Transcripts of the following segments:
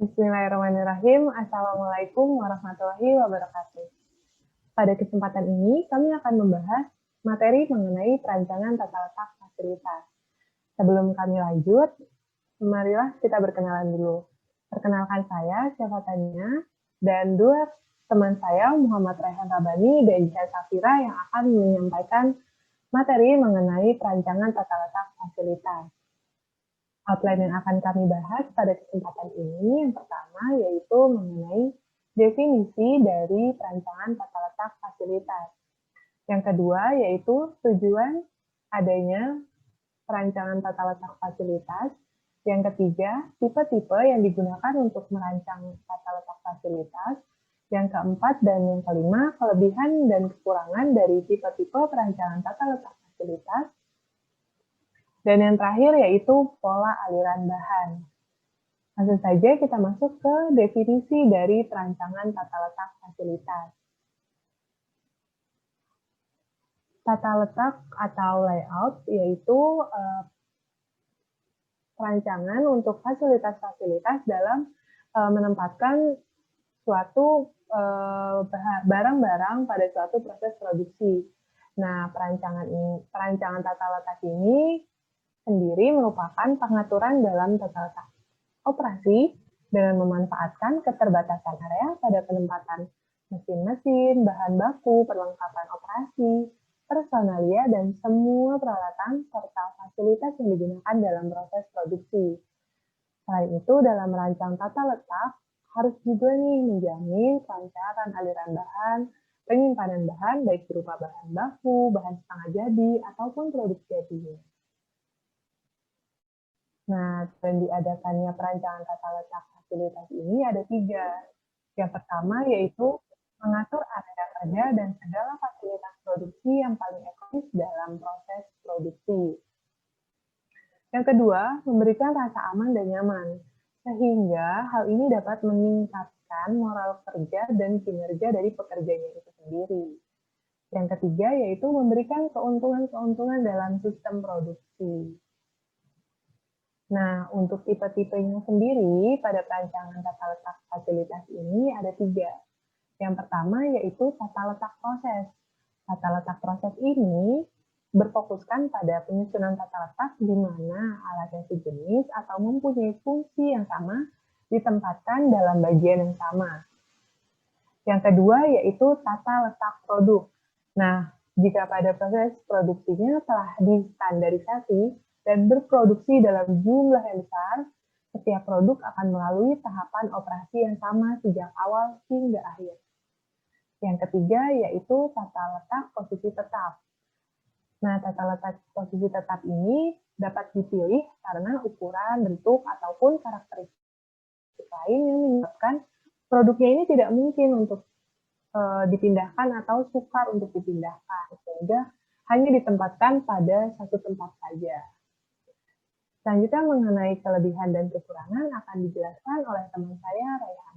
Bismillahirrahmanirrahim. Assalamualaikum warahmatullahi wabarakatuh. Pada kesempatan ini, kami akan membahas materi mengenai perancangan tata letak fasilitas. Sebelum kami lanjut, marilah kita berkenalan dulu. Perkenalkan saya, siapa tanya, dan dua teman saya, Muhammad Raihan Rabani dan Jihan Safira, yang akan menyampaikan materi mengenai perancangan tata letak fasilitas. Outline yang akan kami bahas pada kesempatan ini yang pertama yaitu mengenai definisi dari perancangan tata letak fasilitas. Yang kedua yaitu tujuan adanya perancangan tata letak fasilitas. Yang ketiga, tipe-tipe yang digunakan untuk merancang tata letak fasilitas. Yang keempat dan yang kelima, kelebihan dan kekurangan dari tipe-tipe perancangan tata letak fasilitas. Dan yang terakhir yaitu pola aliran bahan. Langsung saja kita masuk ke definisi dari perancangan tata letak fasilitas. Tata letak atau layout yaitu perancangan untuk fasilitas-fasilitas dalam menempatkan suatu barang-barang pada suatu proses produksi. Nah, perancangan tata letak ini sendiri merupakan pengaturan dalam tata letak operasi dengan memanfaatkan keterbatasan area pada penempatan mesin-mesin, bahan baku, perlengkapan operasi, personalia, dan semua peralatan serta fasilitas yang digunakan dalam proses produksi. Selain itu, dalam merancang tata letak, harus juga nih menjamin kelancaran aliran bahan, penyimpanan bahan baik berupa bahan baku, bahan setengah jadi, ataupun produk jadinya. Nah, dan diadakannya perancangan tata letak fasilitas ini ada 3. Yang pertama yaitu mengatur area kerja dan segala fasilitas produksi yang paling ekonomis dalam proses produksi. Yang kedua, memberikan rasa aman dan nyaman, sehingga hal ini dapat meningkatkan moral kerja dan kinerja dari pekerjanya itu sendiri. Yang ketiga yaitu memberikan keuntungan-keuntungan dalam sistem produksi. Nah, untuk tipe-tipenya sendiri pada perancangan tata letak fasilitas ini ada 3. Yang pertama yaitu tata letak proses. Tata letak proses ini berfokuskan pada penyusunan tata letak di mana alat yang sejenis atau mempunyai fungsi yang sama ditempatkan dalam bagian yang sama. Yang kedua yaitu tata letak produk. Nah, jika pada proses produksinya telah distandarisasi dan berproduksi dalam jumlah yang besar, setiap produk akan melalui tahapan operasi yang sama sejak awal hingga akhir. Yang ketiga yaitu tata letak posisi tetap. Nah, tata letak posisi tetap ini dapat dipilih karena ukuran, bentuk, ataupun karakteristik lain yang menyebabkan produknya ini tidak mungkin untuk dipindahkan atau sukar untuk dipindahkan, sehingga hanya ditempatkan pada satu tempat saja. Selanjutnya mengenai kelebihan dan kekurangan akan dijelaskan oleh teman saya, Raihan.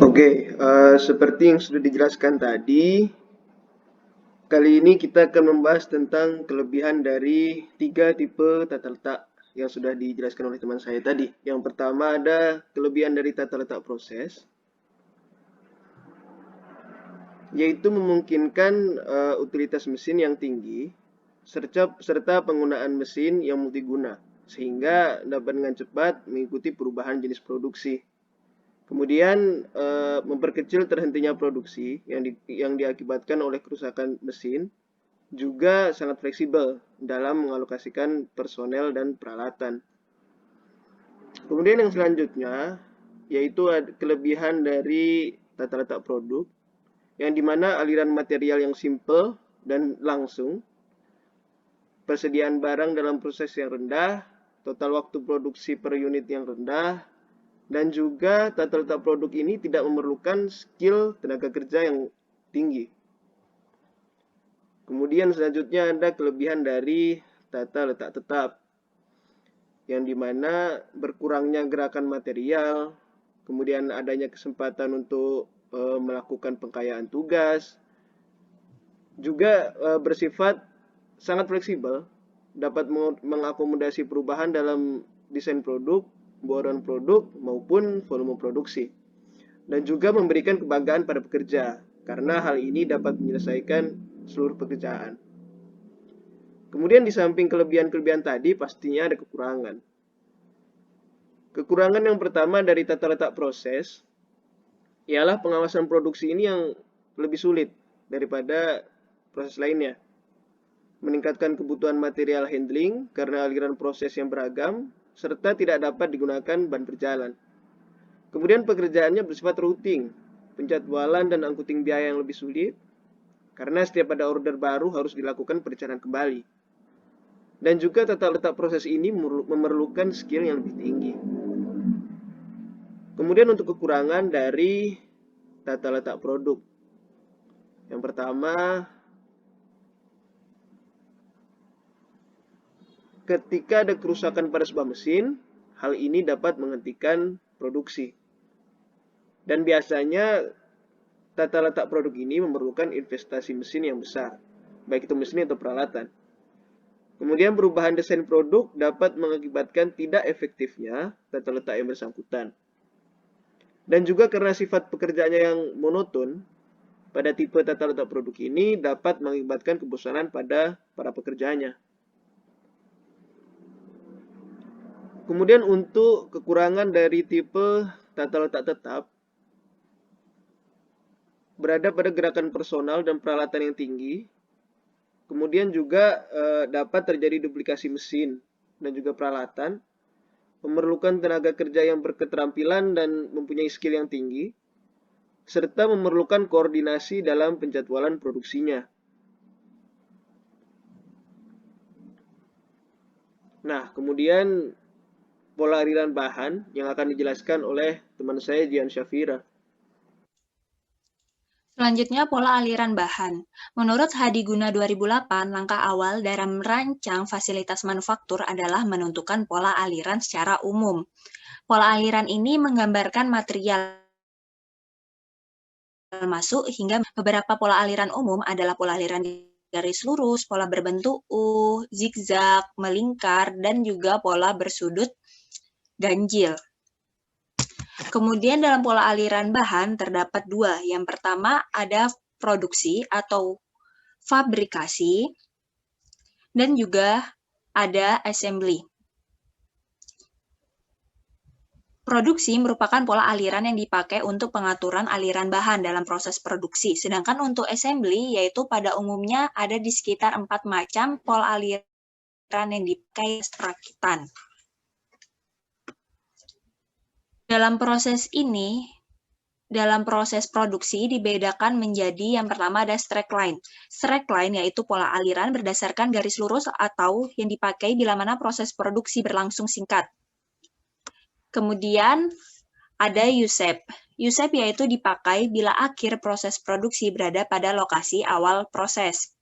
Oke, seperti yang sudah dijelaskan tadi, kali ini kita akan membahas tentang kelebihan dari 3 tipe tata letak yang sudah dijelaskan oleh teman saya tadi. Yang pertama ada kelebihan dari tata letak proses, yaitu memungkinkan utilitas mesin yang tinggi serta penggunaan mesin yang multiguna, sehingga dapat dengan cepat mengikuti perubahan jenis produksi. Kemudian memperkecil terhentinya produksi yang diakibatkan oleh kerusakan mesin, juga sangat fleksibel dalam mengalokasikan personel dan peralatan. Kemudian yang selanjutnya yaitu kelebihan dari tata letak produk, yang dimana aliran material yang simple dan langsung, persediaan barang dalam proses yang rendah, total waktu produksi per unit yang rendah, dan juga tata letak produk ini tidak memerlukan skill tenaga kerja yang tinggi. Kemudian selanjutnya ada kelebihan dari tata letak tetap, yang dimana berkurangnya gerakan material, kemudian adanya kesempatan untuk melakukan pengkayaan tugas, juga bersifat sangat fleksibel dapat mengakomodasi perubahan dalam desain produk, bauran produk, maupun volume produksi. Dan juga memberikan kebanggaan pada pekerja, karena hal ini dapat menyelesaikan seluruh pekerjaan. Kemudian di samping kelebihan-kelebihan tadi, pastinya ada kekurangan. Kekurangan yang pertama dari tata letak proses, ialah pengawasan produksi ini yang lebih sulit daripada proses lainnya. Meningkatkan kebutuhan material handling karena aliran proses yang beragam, serta tidak dapat digunakan ban berjalan. Kemudian pekerjaannya bersifat routing, penjadwalan dan angkuting biaya yang lebih sulit, karena setiap ada order baru harus dilakukan perencanaan kembali. Dan juga tata letak proses ini memerlukan skill yang lebih tinggi. Kemudian untuk kekurangan dari tata letak produk. Yang pertama, ketika ada kerusakan pada sebuah mesin, hal ini dapat menghentikan produksi. Dan biasanya tata letak produk ini memerlukan investasi mesin yang besar, baik itu mesin atau peralatan. Kemudian perubahan desain produk dapat mengakibatkan tidak efektifnya tata letak yang bersangkutan. Dan juga karena sifat pekerjaannya yang monoton, pada tipe tata letak produk ini dapat mengakibatkan kebosanan pada para pekerjanya. Kemudian untuk kekurangan dari tipe tata letak tetap, berada pada gerakan personal dan peralatan yang tinggi. Kemudian juga dapat terjadi duplikasi mesin dan juga peralatan, memerlukan tenaga kerja yang berketerampilan dan mempunyai skill yang tinggi, serta memerlukan koordinasi dalam penjadwalan produksinya. Nah, kemudian pola aliran bahan yang akan dijelaskan oleh teman saya Jian Syafira. Selanjutnya, pola aliran bahan. Menurut Hadiguna 2008, langkah awal dalam merancang fasilitas manufaktur adalah menentukan pola aliran secara umum. Pola aliran ini menggambarkan material masuk hingga beberapa pola aliran umum adalah pola aliran garis lurus, pola berbentuk U, zigzag, melingkar, dan juga pola bersudut ganjil. Kemudian dalam pola aliran bahan terdapat dua. Yang pertama ada produksi atau fabrikasi, dan juga ada assembly. Produksi merupakan pola aliran yang dipakai untuk pengaturan aliran bahan dalam proses produksi. Sedangkan untuk assembly, yaitu pada umumnya ada di sekitar 4 macam pola aliran yang dipakai perakitan. Dalam proses ini, dalam proses produksi dibedakan menjadi yang pertama ada straight line. Straight line yaitu pola aliran berdasarkan garis lurus atau yang dipakai bila mana proses produksi berlangsung singkat. Kemudian ada U-shape. U-shape yaitu dipakai bila akhir proses produksi berada pada lokasi awal proses.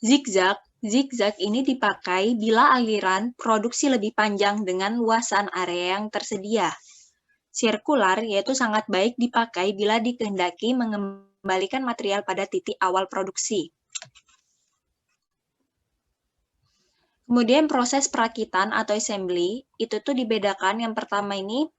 Zigzag. Zigzag ini dipakai bila aliran produksi lebih panjang dengan luasan area yang tersedia. Sirkular yaitu sangat baik dipakai bila dikehendaki mengembalikan material pada titik awal produksi. Kemudian proses perakitan atau assembly, itu tuh dibedakan yang pertama ini,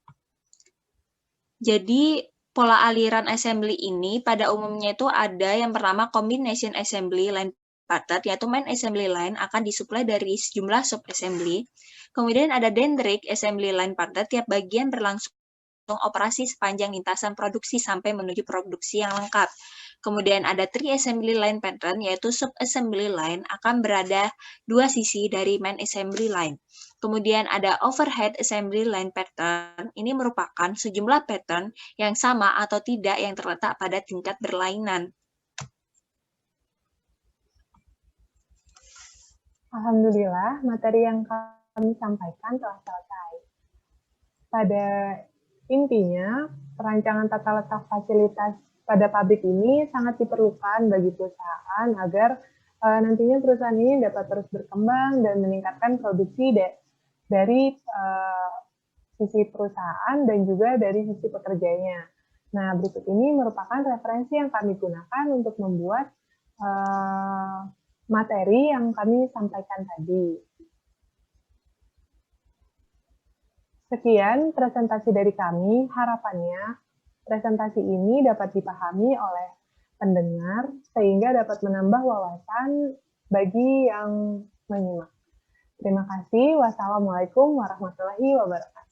jadi pola aliran assembly ini pada umumnya itu ada yang pertama combination assembly line pattern, yaitu main assembly line akan disuplai dari sejumlah sub-assembly. Kemudian ada dendritic assembly line pattern, tiap bagian berlangsung operasi sepanjang lintasan produksi sampai menuju produksi yang lengkap. Kemudian ada three assembly line pattern, yaitu sub-assembly line akan berada dua sisi dari main assembly line. Kemudian ada overhead assembly line pattern, ini merupakan sejumlah pattern yang sama atau tidak yang terletak pada tingkat berlainan. Alhamdulillah, materi yang kami sampaikan telah selesai. Pada intinya, perancangan tata letak fasilitas pada pabrik ini sangat diperlukan bagi perusahaan agar nantinya perusahaan ini dapat terus berkembang dan meningkatkan produksi dari sisi perusahaan dan juga dari sisi pekerjanya. Nah, berikut ini merupakan referensi yang kami gunakan untuk membuat materi yang kami sampaikan tadi. Sekian presentasi dari kami, harapannya presentasi ini dapat dipahami oleh pendengar sehingga dapat menambah wawasan bagi yang menyimak. Terima kasih. Wassalamualaikum warahmatullahi wabarakatuh.